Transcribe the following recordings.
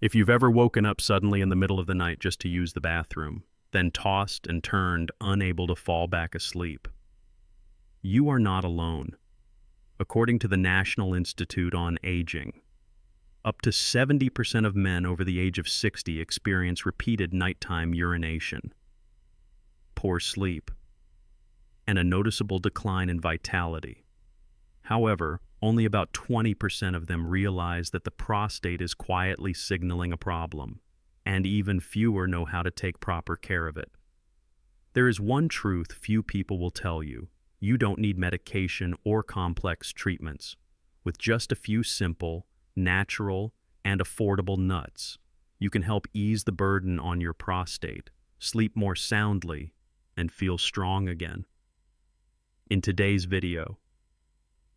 If you've ever woken up suddenly in the middle of the night just to use the bathroom, then tossed and turned, unable to fall back asleep, you are not alone. According to the National Institute on Aging, up to 70% of men over the age of 60 experience repeated nighttime urination, poor sleep, and a noticeable decline in vitality. However, only about 20% of them realize that the prostate is quietly signaling a problem, and even fewer know how to take proper care of it. There is one truth few people will tell you: you don't need medication or complex treatments. With just a few simple, natural, and affordable nuts, you can help ease the burden on your prostate, sleep more soundly, and feel strong again. In today's video,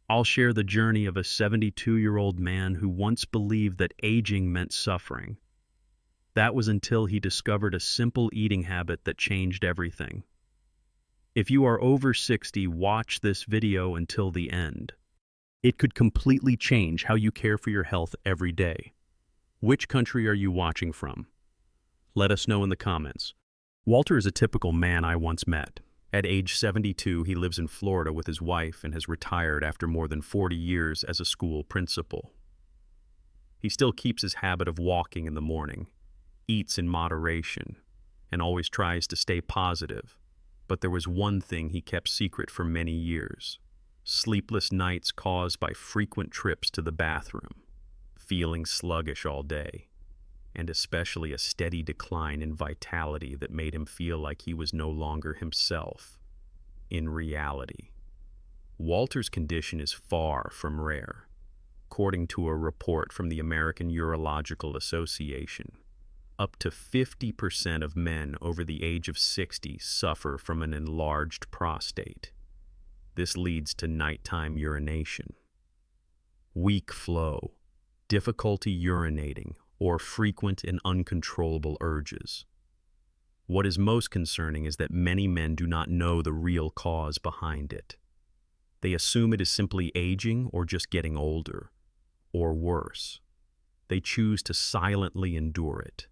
I'll share the journey of a 72-year-old man who once believed that aging meant suffering. That was until he discovered a simple eating habit that changed everything. If you are over 60, watch this video until the end. It could completely change how you care for your health every day. Which country are you watching from? Let us know in the comments. Walter is a typical man I once met. At age 72, he lives in Florida with his wife and has retired after more than 40 years as a school principal. He still keeps his habit of walking in the morning, eats in moderation, and always tries to stay positive. But there was one thing he kept secret for many years: sleepless nights caused by frequent trips to the bathroom, feeling sluggish all day, and especially a steady decline in vitality that made him feel like he was no longer himself. In reality, Walter's condition is far from rare. According to a report from the American Urological Association, up to 50% of men over the age of 60 suffer from an enlarged prostate. This leads to nighttime urination, weak flow, difficulty urinating, or frequent and uncontrollable urges. What is most concerning is that many men do not know the real cause behind it. They assume it is simply aging or just getting older, or worse. They choose to silently endure it.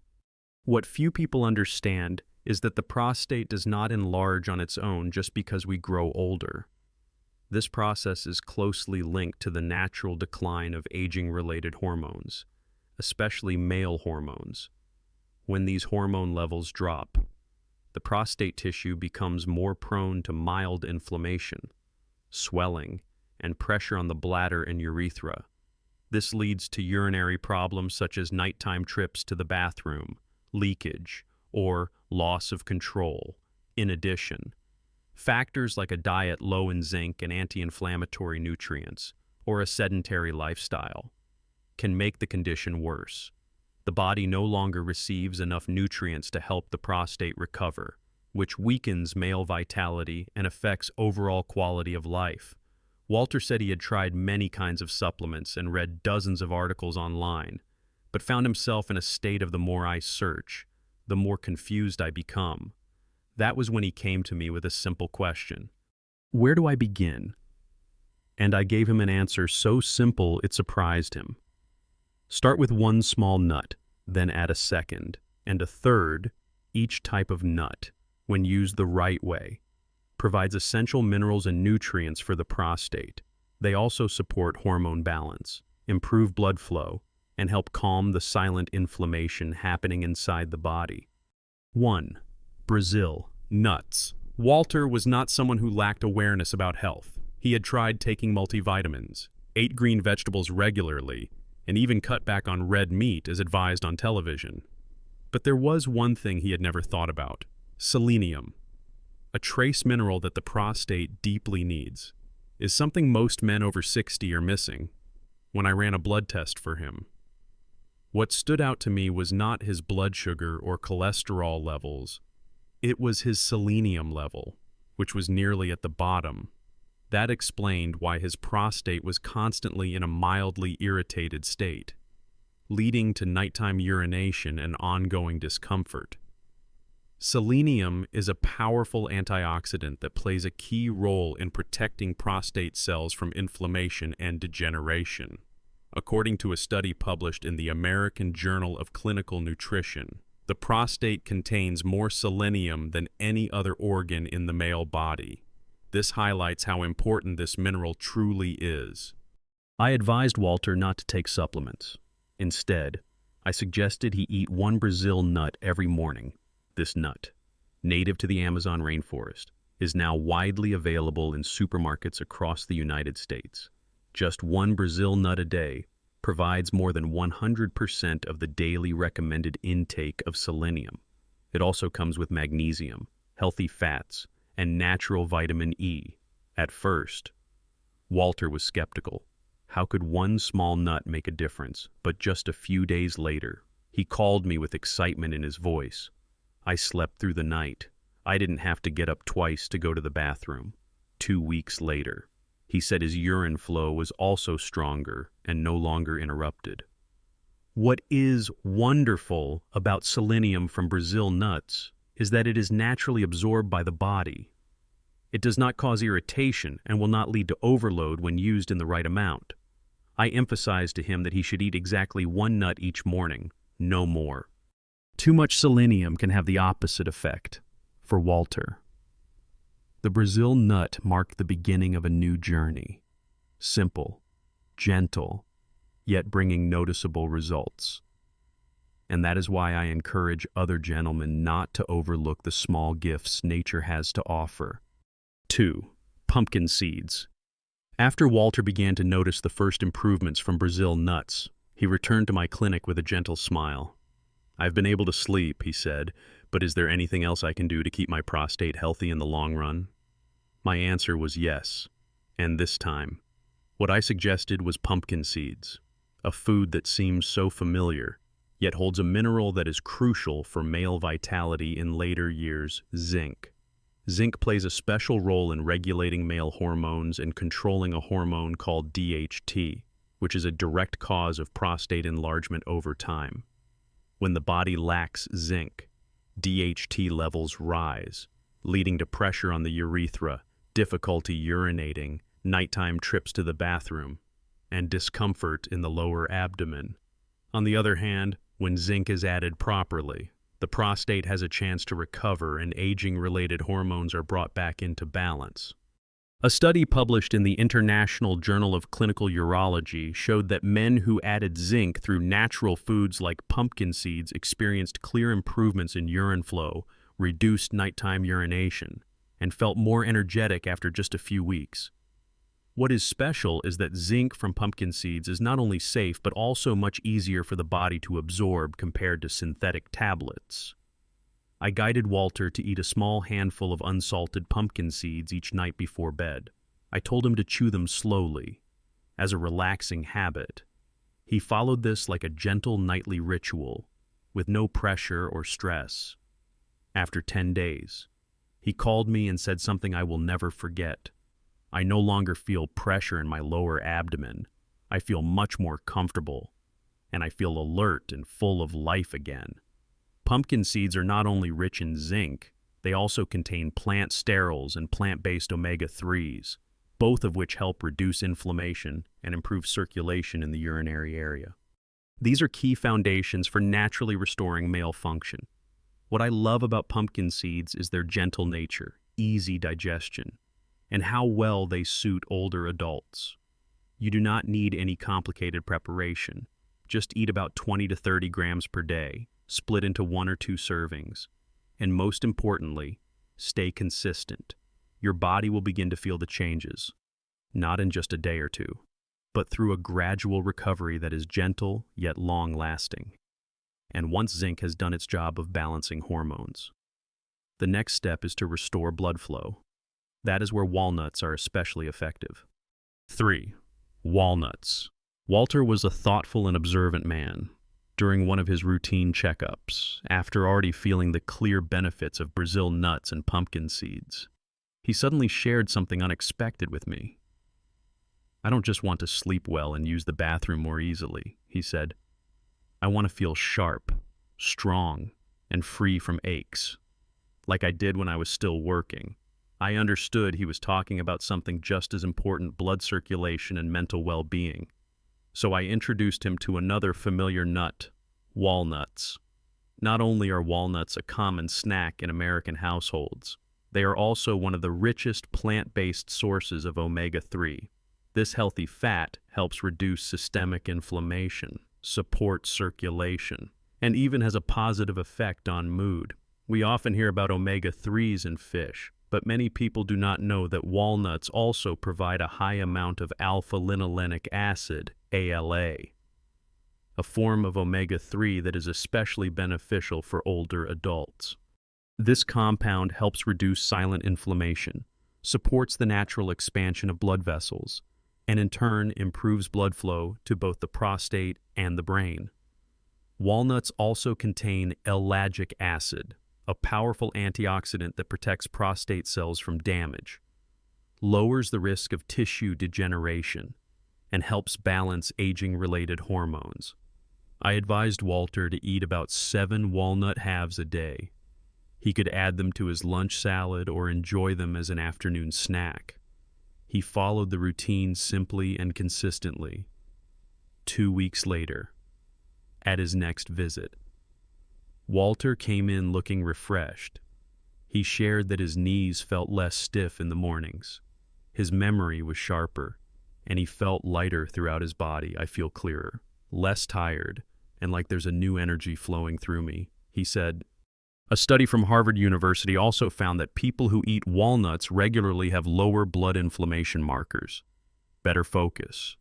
What few people understand is that the prostate does not enlarge on its own just because we grow older. This process is closely linked to the natural decline of aging-related hormones, especially male hormones. When these hormone levels drop, the prostate tissue becomes more prone to mild inflammation, swelling, and pressure on the bladder and urethra. This leads to urinary problems such as nighttime trips to the bathroom, leakage, or loss of control. In addition, factors like a diet low in zinc and anti-inflammatory nutrients, or a sedentary lifestyle, can make the condition worse. The body no longer receives enough nutrients to help the prostate recover, which weakens male vitality and affects overall quality of life. Walter said he had tried many kinds of supplements and read dozens of articles online, but found himself in a state of the more I search, the more confused I become. That was when he came to me with a simple question: where do I begin? And I gave him an answer so simple it surprised him. Start with one small nut, then add a second, and a third. Each type of nut, when used the right way, provides essential minerals and nutrients for the prostate. They also support hormone balance, improve blood flow, and help calm the silent inflammation happening inside the body. 1. Brazil nuts. Walter was not someone who lacked awareness about health. He had tried taking multivitamins, ate green vegetables regularly, and even cut back on red meat as advised on television. But there was one thing he had never thought about: selenium, a trace mineral that the prostate deeply needs. Is something most men over 60 are missing. When I ran a blood test for him, what stood out to me was not his blood sugar or cholesterol levels. It was his selenium level, which was nearly at the bottom. That explained why his prostate was constantly in a mildly irritated state, leading to nighttime urination and ongoing discomfort. Selenium is a powerful antioxidant that plays a key role in protecting prostate cells from inflammation and degeneration. According to a study published in the American Journal of Clinical Nutrition, the prostate contains more selenium than any other organ in the male body. This highlights how important this mineral truly is. I advised Walter not to take supplements. Instead, I suggested he eat one Brazil nut every morning. This nut, native to the Amazon rainforest, is now widely available in supermarkets across the United States. Just one Brazil nut a day provides more than 100% of the daily recommended intake of selenium. It also comes with magnesium, healthy fats, and natural vitamin E. At first, Walter was skeptical. How could one small nut make a difference? But just a few days later, he called me with excitement in his voice. I slept through the night. I didn't have to get up twice to go to the bathroom. 2 weeks later, he said his urine flow was also stronger and no longer interrupted. What is wonderful about selenium from Brazil nuts is that it is naturally absorbed by the body. It does not cause irritation and will not lead to overload when used in the right amount. I emphasized to him that he should eat exactly one nut each morning, no more. Too much selenium can have the opposite effect. For Walter, the Brazil nut marked the beginning of a new journey. Simple, gentle, yet bringing noticeable results. And that is why I encourage other gentlemen not to overlook the small gifts nature has to offer. 2. Pumpkin seeds. After Walter began to notice the first improvements from Brazil nuts, he returned to my clinic with a gentle smile. "I've been able to sleep," he said, "but is there anything else I can do to keep my prostate healthy in the long run?" My answer was yes, and this time, what I suggested was pumpkin seeds, a food that seems so familiar, yet holds a mineral that is crucial for male vitality in later years: zinc. Zinc plays a special role in regulating male hormones and controlling a hormone called DHT, which is a direct cause of prostate enlargement over time. When the body lacks zinc, DHT levels rise, leading to pressure on the urethra, difficulty urinating, nighttime trips to the bathroom, and discomfort in the lower abdomen. On the other hand, when zinc is added properly, the prostate has a chance to recover and aging-related hormones are brought back into balance. A study published in the International Journal of Clinical Urology showed that men who added zinc through natural foods like pumpkin seeds experienced clear improvements in urine flow, reduced nighttime urination, and felt more energetic after just a few weeks. What is special is that zinc from pumpkin seeds is not only safe but also much easier for the body to absorb compared to synthetic tablets. I guided Walter to eat a small handful of unsalted pumpkin seeds each night before bed. I told him to chew them slowly, as a relaxing habit. He followed this like a gentle nightly ritual, with no pressure or stress. After 10 days, he called me and said something I will never forget. "I no longer feel pressure in my lower abdomen. I feel much more comfortable, and I feel alert and full of life again." Pumpkin seeds are not only rich in zinc, they also contain plant sterols and plant-based omega-3s, both of which help reduce inflammation and improve circulation in the urinary area. These are key foundations for naturally restoring male function. What I love about pumpkin seeds is their gentle nature, easy digestion, and how well they suit older adults. You do not need any complicated preparation. Just eat about 20 to 30 grams per day, split into 1 or 2 servings. And most importantly, stay consistent. Your body will begin to feel the changes, not in just a day or two, but through a gradual recovery that is gentle yet long-lasting. And once zinc has done its job of balancing hormones, the next step is to restore blood flow. That is where walnuts are especially effective. 3. Walnuts. Walter was a thoughtful and observant man. During one of his routine checkups, after already feeling the clear benefits of Brazil nuts and pumpkin seeds, he suddenly shared something unexpected with me. "I don't just want to sleep well and use the bathroom more easily," he said. "I want to feel sharp, strong, and free from aches, like I did when I was still working." I understood he was talking about something just as important: blood circulation and mental well-being. So I introduced him to another familiar nut, walnuts. Not only are walnuts a common snack in American households, they are also one of the richest plant-based sources of omega-3. This healthy fat helps reduce systemic inflammation, support circulation, and even has a positive effect on mood. We often hear about omega-3s in fish, but many people do not know that walnuts also provide a high amount of alpha-linolenic acid, ALA, a form of omega-3 that is especially beneficial for older adults. This compound helps reduce silent inflammation, supports the natural expansion of blood vessels, and in turn improves blood flow to both the prostate and the brain. Walnuts also contain ellagic acid, a powerful antioxidant that protects prostate cells from damage, lowers the risk of tissue degeneration, and helps balance aging-related hormones. I advised Walter to eat about 7 walnut halves a day. He could add them to his lunch salad or enjoy them as an afternoon snack. He followed the routine simply and consistently. 2 weeks later, at his next visit, Walter came in looking refreshed. He shared that his knees felt less stiff in the mornings. His memory was sharper, and he felt lighter throughout his body. I feel clearer, less tired, and like there's a new energy flowing through me, he said. A study from Harvard University also found that people who eat walnuts regularly have lower blood inflammation markers, better focus,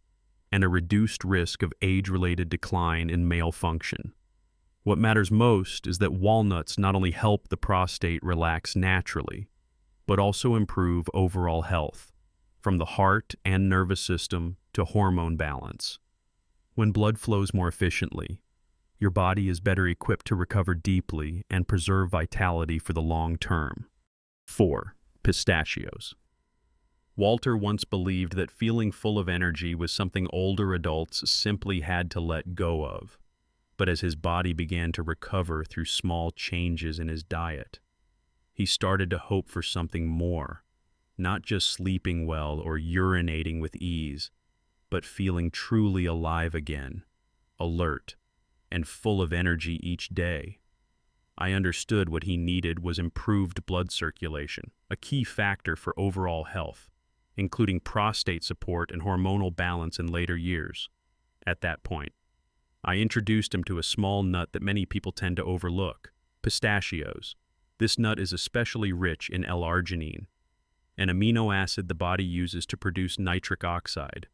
and a reduced risk of age-related decline in male function. What matters most is that walnuts not only help the prostate relax naturally, but also improve overall health, from the heart and nervous system to hormone balance. When blood flows more efficiently, your body is better equipped to recover deeply and preserve vitality for the long term. 4. Pistachios. Walter once believed that feeling full of energy was something older adults simply had to let go of. But as his body began to recover through small changes in his diet, he started to hope for something more, not just sleeping well or urinating with ease, but feeling truly alive again, alert, and full of energy each day. I understood what he needed was improved blood circulation, a key factor for overall health, including prostate support and hormonal balance in later years. At that point, I introduced him to a small nut that many people tend to overlook, pistachios. This nut is especially rich in L-arginine, an amino acid the body uses to produce nitric oxide.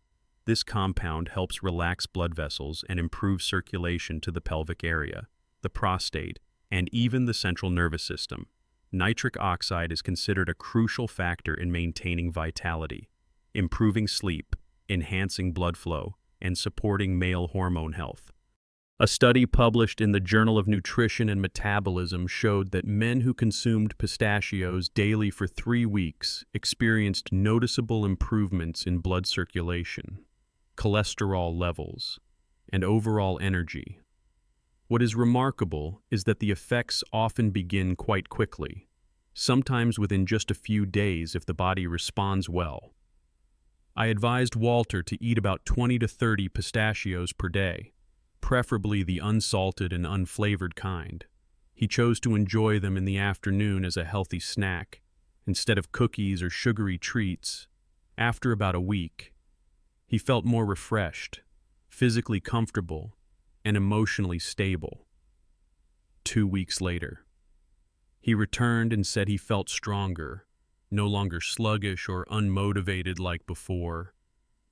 This compound helps relax blood vessels and improve circulation to the pelvic area, the prostate, and even the central nervous system. Nitric oxide is considered a crucial factor in maintaining vitality, improving sleep, enhancing blood flow, and supporting male hormone health. A study published in the Journal of Nutrition and Metabolism showed that men who consumed pistachios daily for 3 weeks experienced noticeable improvements in blood circulation, cholesterol levels, and overall energy. What is remarkable is that the effects often begin quite quickly, sometimes within just a few days if the body responds well. I advised Walter to eat about 20 to 30 pistachios per day, preferably the unsalted and unflavored kind. He chose to enjoy them in the afternoon as a healthy snack, instead of cookies or sugary treats. After about a week, he felt more refreshed, physically comfortable, and emotionally stable. 2 weeks later, he returned and said he felt stronger, no longer sluggish or unmotivated like before.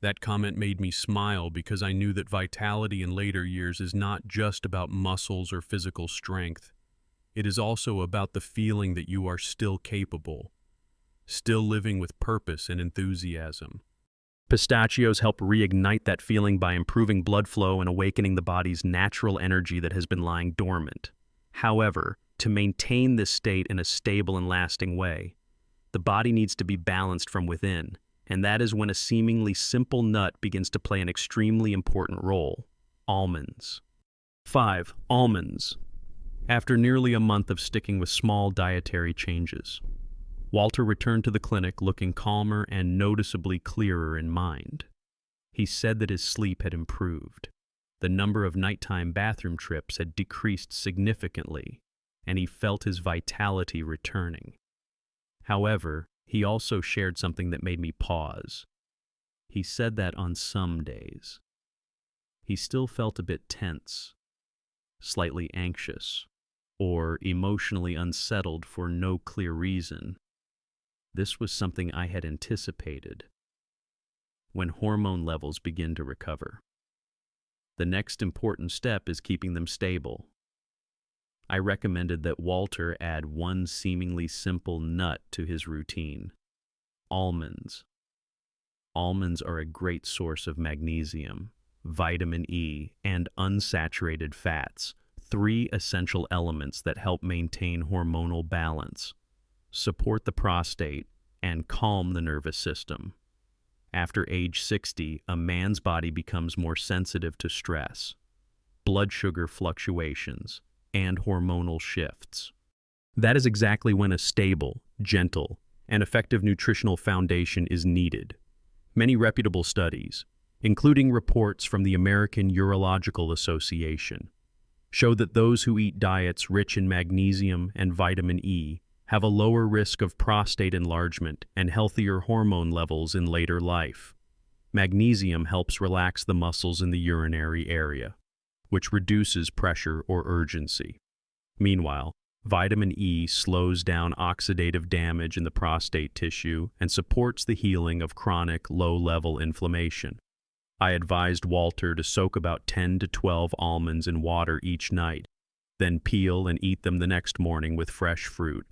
That comment made me smile because I knew that vitality in later years is not just about muscles or physical strength. It is also about the feeling that you are still capable, still living with purpose and enthusiasm. Pistachios help reignite that feeling by improving blood flow and awakening the body's natural energy that has been lying dormant. However, to maintain this state in a stable and lasting way, the body needs to be balanced from within, and that is when a seemingly simple nut begins to play an extremely important role: almonds. 5. Almonds. After nearly a month of sticking with small dietary changes, Walter returned to the clinic looking calmer and noticeably clearer in mind. He said that his sleep had improved. The number of nighttime bathroom trips had decreased significantly, and he felt his vitality returning. However, he also shared something that made me pause. He said that on some days, he still felt a bit tense, slightly anxious, or emotionally unsettled for no clear reason. This was something I had anticipated. When hormone levels begin to recover, the next important step is keeping them stable. I recommended that Walter add one seemingly simple nut to his routine: almonds. Almonds are a great source of magnesium, vitamin E, and unsaturated fats, three essential elements that help maintain hormonal balance, support the prostate, and calm the nervous system. After age 60, a man's body becomes more sensitive to stress, blood sugar fluctuations, and hormonal shifts. That is exactly when a stable, gentle, and effective nutritional foundation is needed. Many reputable studies, including reports from the American Urological Association, show that those who eat diets rich in magnesium and vitamin E have a lower risk of prostate enlargement and healthier hormone levels in later life. Magnesium helps relax the muscles in the urinary area, which reduces pressure or urgency. Meanwhile, vitamin E slows down oxidative damage in the prostate tissue and supports the healing of chronic low-level inflammation. I advised Walter to soak about 10 to 12 almonds in water each night, then peel and eat them the next morning with fresh fruit.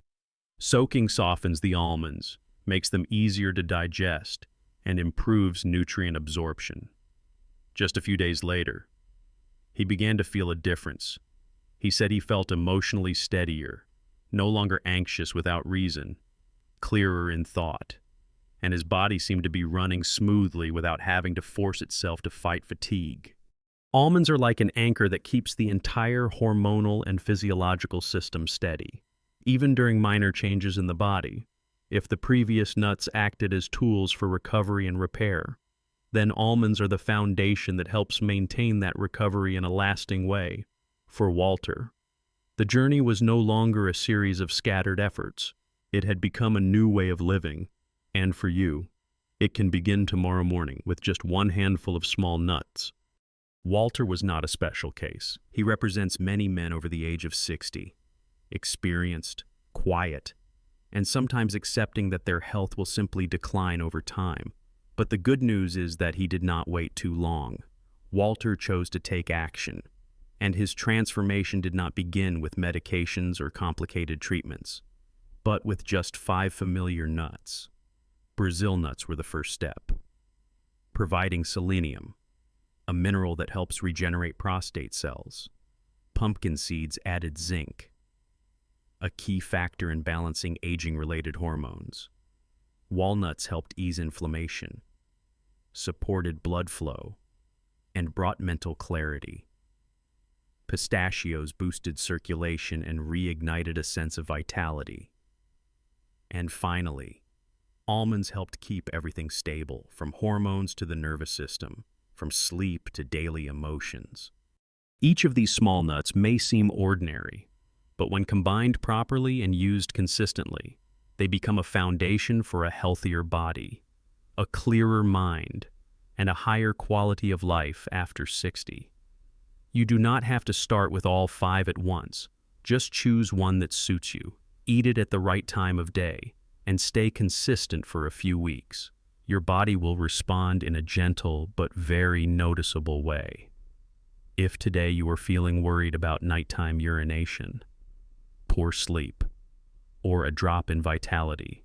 Soaking softens the almonds, makes them easier to digest, and improves nutrient absorption. Just a few days later, he began to feel a difference. He said he felt emotionally steadier, no longer anxious without reason, clearer in thought, and his body seemed to be running smoothly without having to force itself to fight fatigue. Almonds are like an anchor that keeps the entire hormonal and physiological system steady, even during minor changes in the body. If the previous nuts acted as tools for recovery and repair, then almonds are the foundation that helps maintain that recovery in a lasting way. For Walter, the journey was no longer a series of scattered efforts. It had become a new way of living. And for you, it can begin tomorrow morning with just one handful of small nuts. Walter was not a special case. He represents many men over the age of 60, experienced, quiet, and sometimes accepting that their health will simply decline over time. But the good news is that he did not wait too long. Walter chose to take action, and his transformation did not begin with medications or complicated treatments, but with just 5 familiar nuts. Brazil nuts were the first step, providing selenium, a mineral that helps regenerate prostate cells. Pumpkin seeds added zinc, a key factor in balancing aging-related hormones. Walnuts helped ease inflammation, supported blood flow, and brought mental clarity. Pistachios boosted circulation and reignited a sense of vitality. And finally, almonds helped keep everything stable, from hormones to the nervous system, from sleep to daily emotions. Each of these small nuts may seem ordinary, but when combined properly and used consistently, they become a foundation for a healthier body, a clearer mind, and a higher quality of life after 60. You do not have to start with all 5 at once. Just choose one that suits you, eat it at the right time of day, and stay consistent for a few weeks. Your body will respond in a gentle but very noticeable way. If today you are feeling worried about nighttime urination, poor sleep, or a drop in vitality,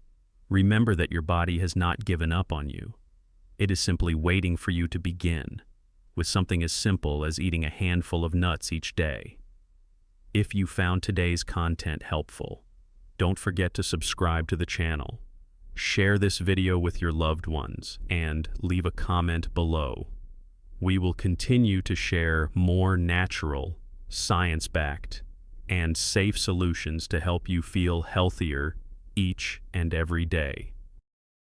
remember that your body has not given up on you. It is simply waiting for you to begin, with something as simple as eating a handful of nuts each day. If you found today's content helpful, don't forget to subscribe to the channel, share this video with your loved ones, and leave a comment below. We will continue to share more natural, science-backed, and safe solutions to help you feel healthier each and every day.